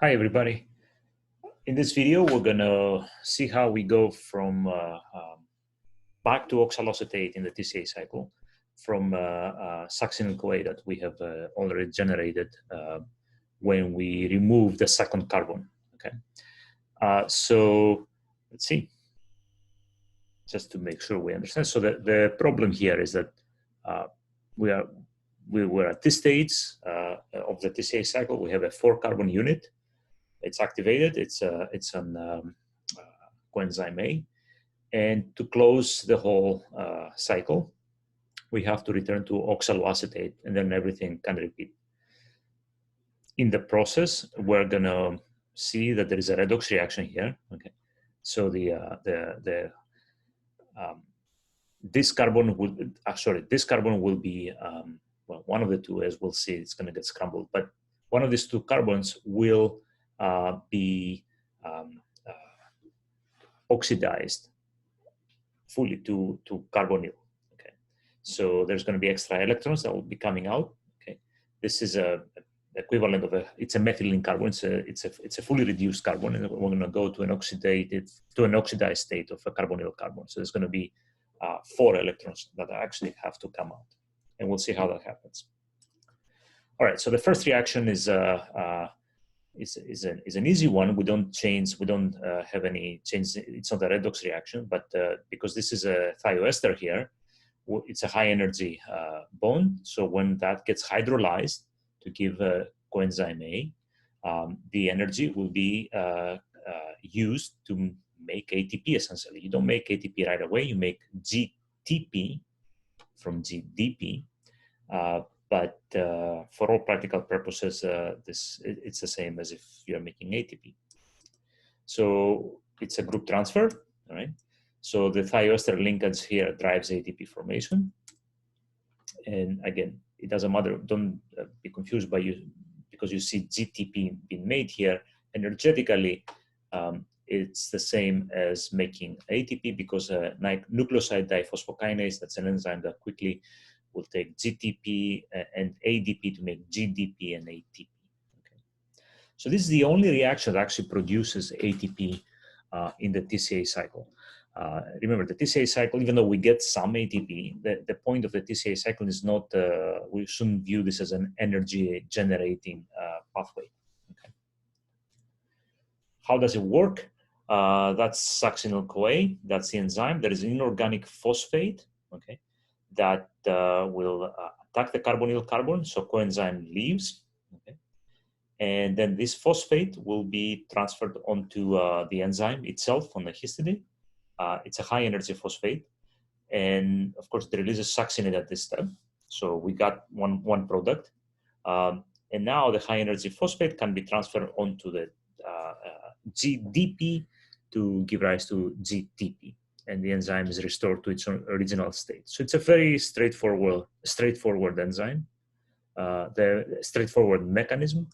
Hi, everybody. In this video, we're going to see how we go from back to oxaloacetate in the TCA cycle from Succinyl-CoA that we have already generated when we remove the second carbon. Okay, so let's see, just to make sure we understand. So the problem here is that we were at this stage of the TCA cycle. We have a 4-carbon unit. It's activated. It's on coenzyme A, and to close the whole cycle, we have to return to oxaloacetate, and then everything can repeat. In the process, we're gonna see that there is a redox reaction here. Okay, so this carbon will be well, one of the two, as we'll see, it's going to get scrambled, but one of these two carbons will be oxidized fully to carbonyl. Okay, so there's going to be extra electrons that will be coming out. Okay, this is a equivalent of it's a methylene carbon. It's a fully reduced carbon, and we're going to go to an oxidized state of a carbonyl carbon. So there's going to be 4 electrons that actually have to come out, and we'll see how that happens. All right, so the first reaction is an easy one. We don't have any change. It's not a redox reaction, but because this is a thioester here, it's a high energy bond. So when that gets hydrolyzed to give coenzyme A, the energy will be used to make ATP essentially. You don't make ATP right away, you make GTP from GDP. But for all practical purposes, it's the same as if you're making ATP. So it's a group transfer, all right? So the thioester linkage here drives ATP formation. And again, it doesn't matter, don't be confused by you because you see GTP being made here. Energetically, it's the same as making ATP because nucleoside diphosphokinase, that's an enzyme that quickly will take GTP and ADP to make GDP and ATP. Okay. So this is the only reaction that actually produces ATP in the TCA cycle. Remember, the TCA cycle, even though we get some ATP, the point of the TCA cycle is not, we shouldn't view this as an energy generating pathway. Okay. How does it work? That's Succinyl-CoA, that's the enzyme. There is an inorganic phosphate, okay, that will attack the carbonyl carbon, so coenzyme leaves, okay? And then this phosphate will be transferred onto the enzyme itself on the histidine. It's a high energy phosphate, and of course it releases succinate at this step. So we got one product, and now the high energy phosphate can be transferred onto the GDP to give rise to GTP. And the enzyme is restored to its original state. So it's a very straightforward enzyme, the straightforward mechanism,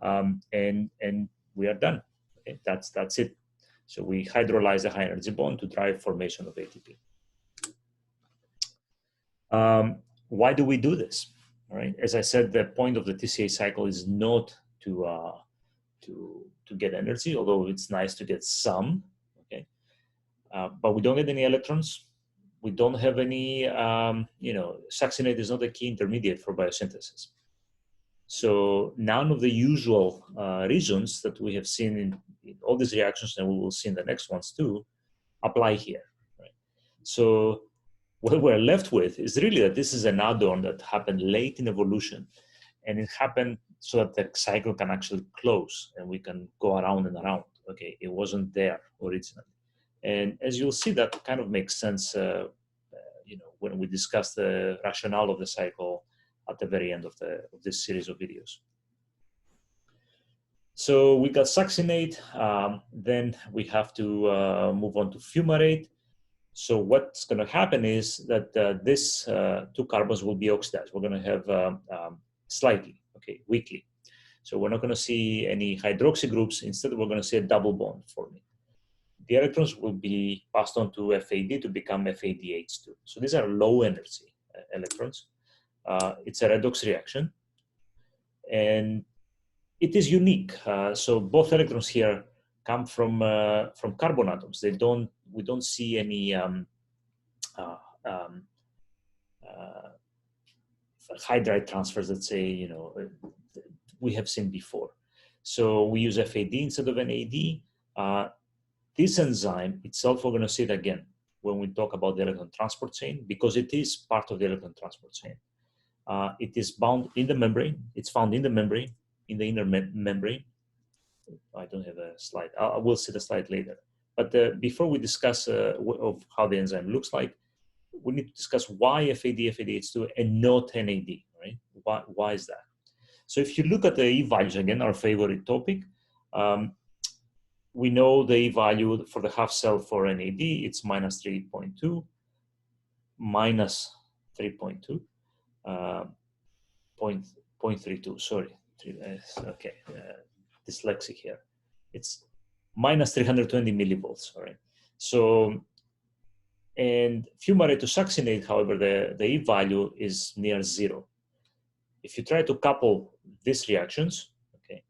and we are done. Okay? That's it. So we hydrolyze the high energy bond to drive formation of ATP. Why do we do this? All right. As I said, the point of the TCA cycle is not to get energy, although it's nice to get some. But we don't get any electrons. We don't have any, succinate is not a key intermediate for biosynthesis. So none of the usual reasons that we have seen in all these reactions, and we will see in the next ones too, apply here. Right? So what we're left with is really that this is an add-on that happened late in evolution, and it happened so that the cycle can actually close and we can go around and around. Okay, it wasn't there originally. And as you'll see, that kind of makes sense, when we discuss the rationale of the cycle at the very end of this series of videos. So we got succinate, then we have to move on to fumarate. So what's going to happen is that this 2 carbons will be oxidized. We're going to have slightly, okay, weakly. So we're not going to see any hydroxy groups. Instead, we're going to see a double bond forming. The electrons will be passed on to FAD to become FADH2. So these are low energy electrons. It's a redox reaction. And it is unique. So both electrons here come from carbon atoms. We don't see any hydride transfers that say, you know, we have seen before. So we use FAD instead of NAD. This enzyme itself, we're going to see it again when we talk about the electron transport chain, because it is part of the electron transport chain. It is bound in the membrane. It's found in the membrane, in the inner membrane. I don't have a slide. I will see the slide later. But before we discuss of how the enzyme looks like, we need to discuss why FAD, FADH2, and not NAD, right? Why is that? So if you look at the E values, again, our favorite topic, we know the E value for the half cell for NAD, it's minus 3.2, minus 3.2, 0.32, sorry. Okay, dyslexic here. It's minus 320 millivolts, all right? So, and fumarate to succinate, however, the E value is near 0. If you try to couple these reactions, okay,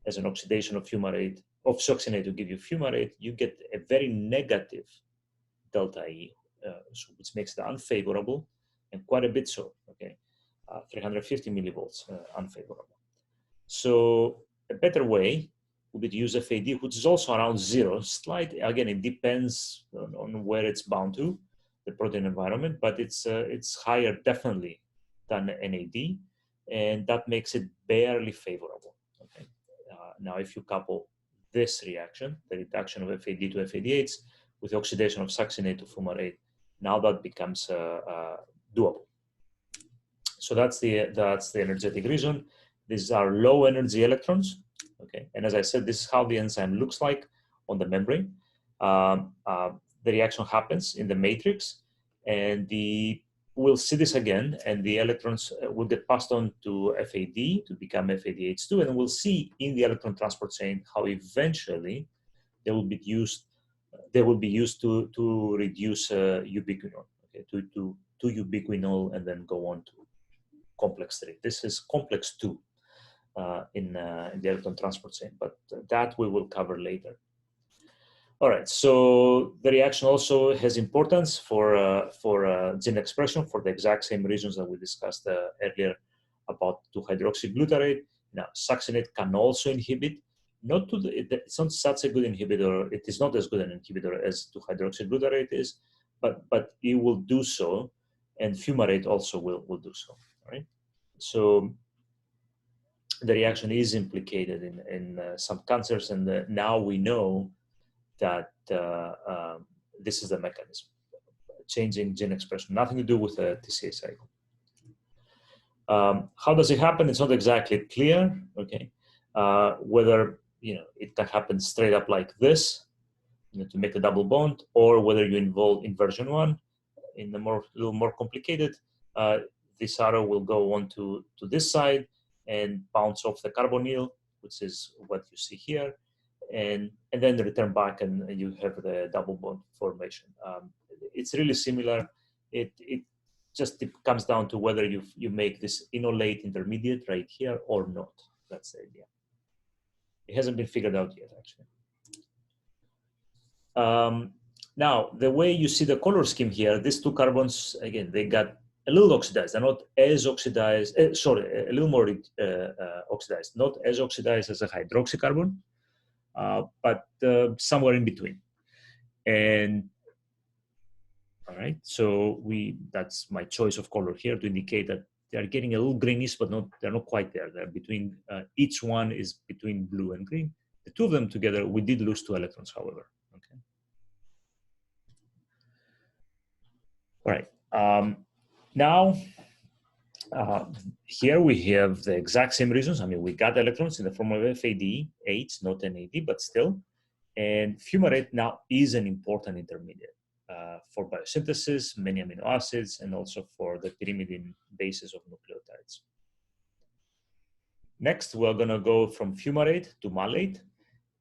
as an oxidation of fumarate, of succinate to give you fumarate, you get a very negative delta E, which makes it unfavorable, and quite a bit so, okay, 350 millivolts unfavorable. So a better way would be to use FAD, which is also around 0. Slight, again, it depends on where it's bound to, the protein environment, but it's higher definitely than NAD, and that makes it barely favorable. Okay. Now, if you couple this reaction, the reduction of FAD to FADH, with the oxidation of succinate to fumarate, now that becomes doable. So that's the energetic reason. These are low energy electrons. Okay, and as I said, this is how the enzyme looks like on the membrane. The reaction happens in the matrix, and we'll see this again, and the electrons will get passed on to FAD to become FADH2, and we'll see in the electron transport chain how eventually they will be used. They will be used to reduce ubiquinol, okay, to ubiquinol, and then go on to complex 3. This is complex 2 in the electron transport chain, but that we will cover later. All right, so the reaction also has importance for gene expression for the exact same reasons that we discussed earlier about 2-hydroxyglutarate. Now, succinate can also inhibit, it's not such a good inhibitor, it is not as good an inhibitor as 2-hydroxyglutarate is, but it will do so, and fumarate also will do so, right? So the reaction is implicated in some cancers, and now we know that this is the mechanism, changing gene expression, nothing to do with the TCA cycle. How does it happen? It's not exactly clear, okay? Whether, you know, it can happen straight up like this, you know, to make a double bond, or whether you involve inversion 1 in the little more complicated, this arrow will go on to this side and bounce off the carbonyl, which is what you see here, and then return back, and you have the double bond formation. It's really similar. It just comes down to whether you make this enolate intermediate right here or not. That's the idea. It hasn't been figured out yet, actually. Now, the way you see the color scheme here, these two carbons, again, they got a little oxidized. They're not as oxidized, sorry, a little more oxidized. Not as oxidized as a hydroxycarbon, but somewhere in between. And all right, so that's my choice of color here to indicate that they're getting a little greenish, but they're not quite there. They're between, each one is between blue and green. The two of them together, we did lose 2 electrons, however. Okay. All right. Now, here we have the exact same reasons. I mean, we got electrons in the form of FADH, not NAD, but still. And fumarate now is an important intermediate for biosynthesis, many amino acids, and also for the pyrimidine bases of nucleotides. Next, we're going to go from fumarate to malate,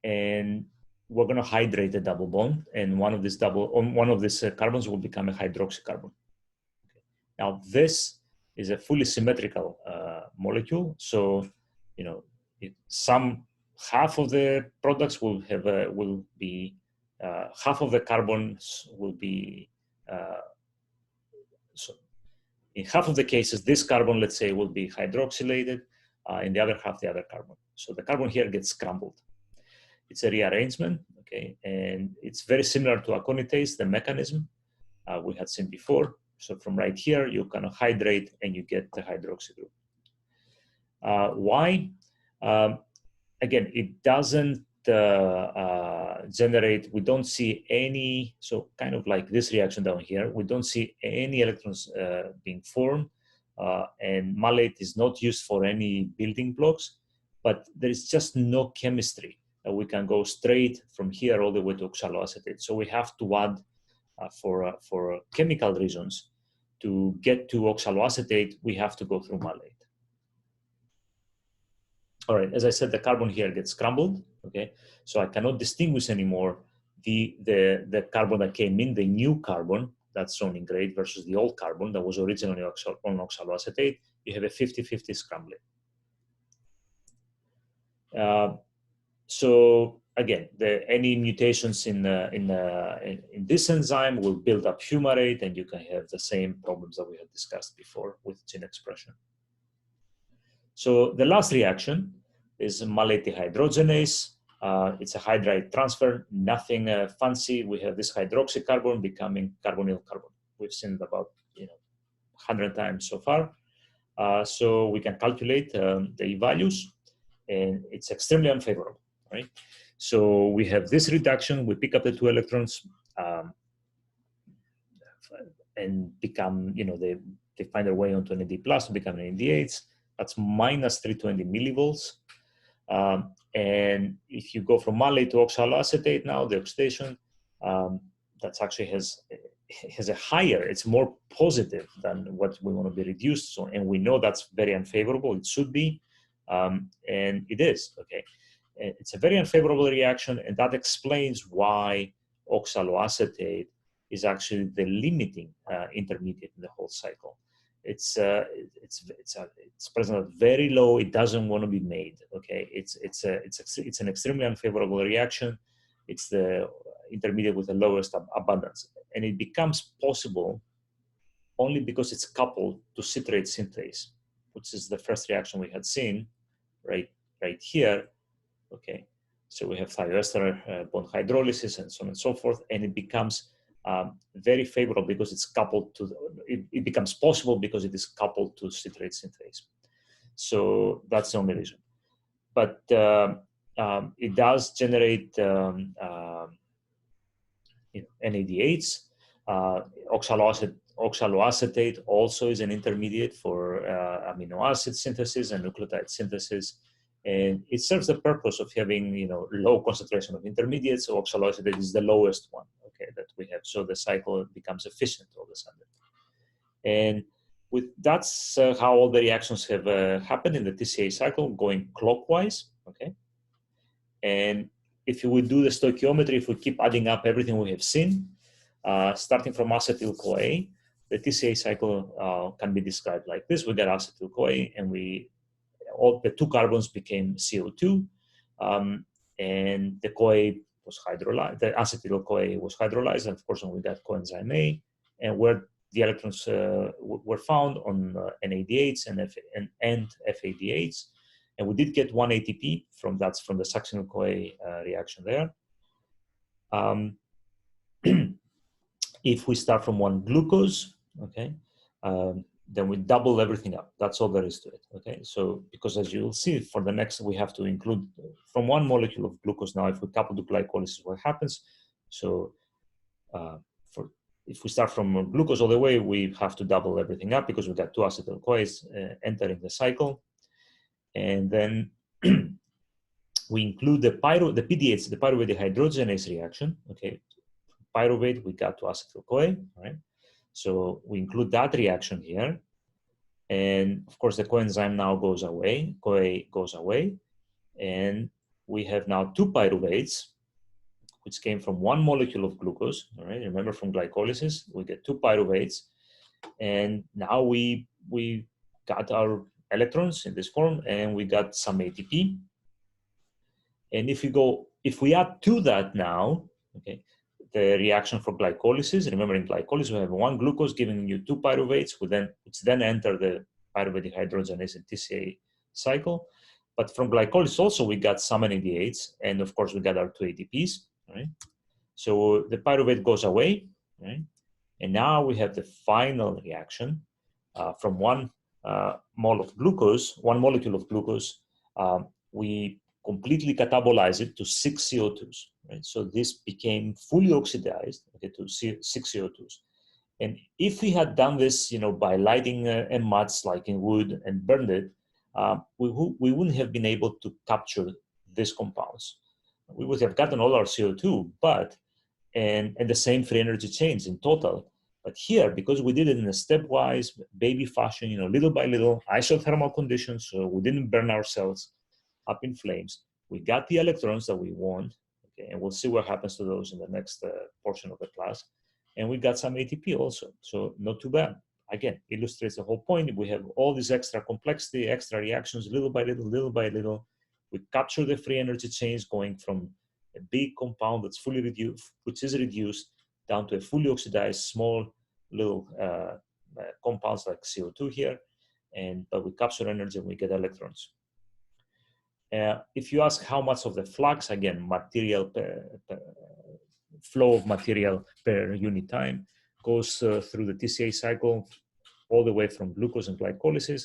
and we're going to hydrate the double bond, and one of these carbons will become a hydroxycarbon. Okay. Now, this is a fully symmetrical molecule, so, you know, half of the products will have will be half of the carbons will be so in half of the cases this carbon, let's say, will be hydroxylated, in the other half the other carbon. So the carbon here gets scrambled. It's a rearrangement, okay, and it's very similar to aconitase, the mechanism we had seen before. So from right here, you kind of hydrate and you get the hydroxy group. Why? Again, it doesn't generate, we don't see any, so kind of like this reaction down here, we don't see any electrons being formed, and malate is not used for any building blocks, but there is just no chemistry. We can go straight from here all the way to oxaloacetate. So we have to add, for chemical reasons, to get to oxaloacetate, we have to go through malate. All right, as I said, the carbon here gets scrambled, okay? So I cannot distinguish anymore the carbon that came in, the new carbon that's shown in gray versus the old carbon that was originally on oxaloacetate. You have a 50-50 scrambling. So again, any mutations in this enzyme will build up fumarate, and you can have the same problems that we had discussed before with gene expression. So the last reaction is malate dehydrogenase. It's a hydride transfer, nothing fancy. We have this hydroxycarbon becoming carbonyl carbon. We've seen it about 100 times so far. So we can calculate the E values, and it's extremely unfavorable, right? So we have this reduction. We pick up the 2 electrons and become, they find their way onto an AD plus to become an AD8. That's minus 320 millivolts. And if you go from malate to oxaloacetate now, the oxidation, that's actually has a higher, it's more positive than what we want to be reduced. So, and we know that's very unfavorable. It should be, and it is, okay. It's a very unfavorable reaction, and that explains why oxaloacetate is actually the limiting intermediate in the whole cycle. It's present at very low. It doesn't want to be made. Okay, it's an extremely unfavorable reaction. It's the intermediate with the lowest abundance, and it becomes possible only because it's coupled to citrate synthase, which is the first reaction we had seen, right here. Okay, so we have thioester bond hydrolysis and so on and so forth, and it becomes very favorable because it's coupled to, it becomes possible because it is coupled to citrate synthase. So that's the only reason. But it does generate NADH. Oxaloacetate also is an intermediate for amino acid synthesis and nucleotide synthesis. And it serves the purpose of having, low concentration of intermediates. So oxaloacetate is the lowest one, okay, that we have. So the cycle becomes efficient all of a sudden. And that's how all the reactions have happened in the TCA cycle, going clockwise, okay. And if we do the stoichiometry, if we keep adding up everything we have seen, starting from acetyl-CoA, the TCA cycle can be described like this. We got acetyl-CoA, and all the 2 carbons became CO2, and the CoA was hydrolyzed. The acetyl-CoA was hydrolyzed, and of course, when we got coenzyme A, and where the electrons were found on NADH and FADH, and we did get 1 ATP from the Succinyl-CoA reaction there. If we start from 1 glucose, okay. Then we double everything up. That's all there is to it, okay? So, because as you'll see, for the next, we have to include from 1 molecule of glucose. Now, if we couple to glycolysis, what happens? So, if we start from glucose all the way, we have to double everything up because we got 2 acetyl-CoAs entering the cycle. And then we include the PDH, the pyruvate dehydrogenase reaction, okay? Pyruvate, we got to acetyl-CoA, right? So we include that reaction here. And of course, the coenzyme now goes away, CoA goes away. And we have now 2 pyruvates, which came from 1 molecule of glucose, all right? Remember, from glycolysis, we get 2 pyruvates. And now we got our electrons in this form, and we got some ATP, And if we add to that now, okay, the reaction for glycolysis, remember in glycolysis, we have one glucose giving you two pyruvates, which then enter the pyruvate dehydrogenase and TCA cycle. But from glycolysis also, we got some NADHs, and of course, we got our two ATPs, right? So the pyruvate goes away, right? And now we have the final reaction from one molecule of glucose, we completely catabolize it to 6 CO2s, right? So this became fully oxidized, okay, to 6 CO2s. And if we had done this, by lighting MMATs like in wood and burned it, we wouldn't have been able to capture these compounds. We would have gotten all our CO2, and the same free energy change in total. But here, because we did it in a stepwise, baby fashion, little by little, isothermal conditions, so we didn't burn ourselves up in flames. We got the electrons that we want, okay, and we'll see what happens to those in the next portion of the class. And we got some ATP also, so not too bad. Again, illustrates the whole point. We have all this extra complexity, extra reactions, little by little. We capture the free energy change going from a big compound that's fully reduced, which is reduced down to a fully oxidized small little compounds like CO2 here, but we capture energy and we get electrons. If you ask how much of the flux, again, flow of material per unit time goes through the TCA cycle all the way from glucose and glycolysis,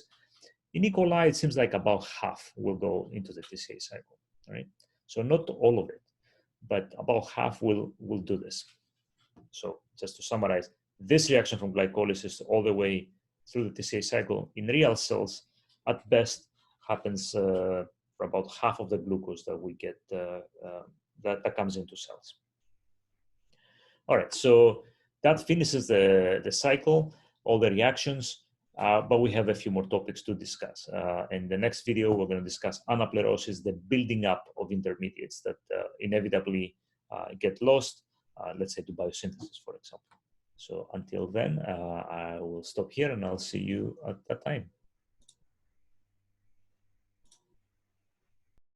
in E. coli, it seems like about half will go into the TCA cycle, right? So not all of it, but about half will do this. So just to summarize, this reaction from glycolysis all the way through the TCA cycle in real cells, at best, happens for about half of the glucose that we get that comes into cells. All right, so that finishes the cycle, all the reactions, but we have a few more topics to discuss. In the next video, we're going to discuss anaplerosis, the building up of intermediates that inevitably get lost, let's say to biosynthesis, for example. So until then, I will stop here and I'll see you at that time.